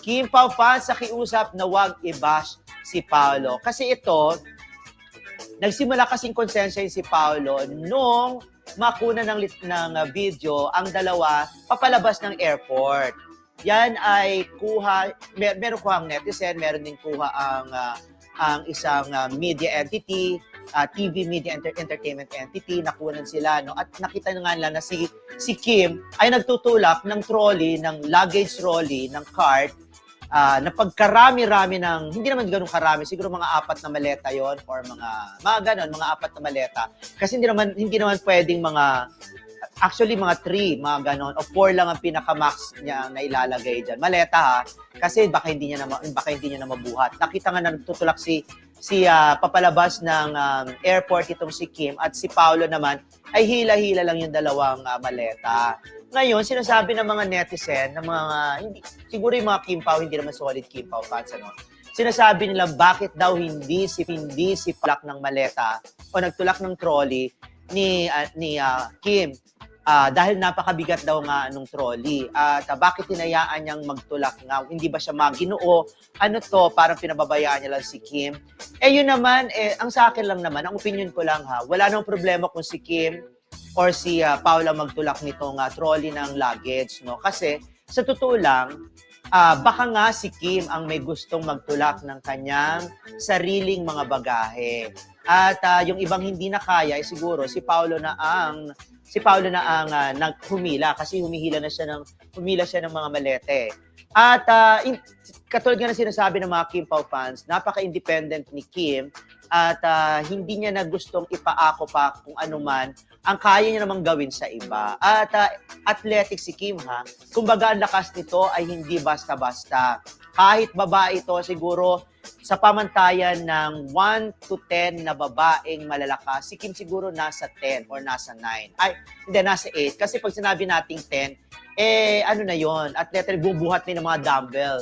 Kim Pao fans nakiusap na wag i-bash si Paolo. Kasi ito, nagsimula kasing konsensya si Paolo nung makuna ng video ang dalawa papalabas ng airport. Yan ay kuha, meron kuha ang netizen, meron din kuha ang isang media entity, TV media entertainment entity, nakunan sila, no? At nakita nga nila na si Kim ay nagtutulak ng trolley, ng luggage trolley, ng cart, na pagkarami-rami ng, hindi naman ganun karami, siguro mga 4 na maleta yon or mga ganon, mga 4 na maleta. Kasi hindi naman pwedeng actually mga 3, mga ganon, o 4 lang ang pinaka-max niya na ilalagay dyan. Maleta ha, kasi baka hindi niya na mabuhat. Nakita nga na nagtutulak si papalabas ng airport itong si Kim, at si Paolo naman ay hila-hila lang yung dalawang maleta. Ngayon, sinasabi ng mga netizen, ng mga, siguro yung mga Kim Pao, hindi naman solid Kim Pao fans, ano? Sinasabi nila bakit daw hindi si tulak ng maleta o nagtulak ng trolley ni Kim. Dahil napakabigat daw nga nung trolley. At bakit hinayaan niyang magtulak nga? Hindi ba siya maginoo? Ano to? Parang pinababayaan niya lang si Kim. Yun naman, ang sa akin lang naman, ang opinion ko lang ha, wala nang problema kung si Kim or si Paula magtulak nitong trolley ng luggage, no? Kasi sa totoo lang, baka nga si Kim ang may gustong magtulak ng kanyang sariling mga bagahe. At yung ibang hindi na kaya, siguro si Paolo na ang naghumila kasi humila siya ng mga malete. At katulad nga na sinasabi ng mga Kim Pao fans, napaka-independent ni Kim at hindi niya na gustong ipaako pa kung ano man ang kaya niya namang gawin sa iba. At athletic si Kim ha. Kumbaga ang lakas nito ay hindi basta-basta. Kahit babae ito, siguro sa pamantayan ng 1 to 10 na babaeng malalakas, si Kim siguro nasa 10 or nasa 9. Ay, hindi, nasa 8. Kasi pag sinabi nating 10, ano na yon, athletic, bubuhat din ng mga dumbbell.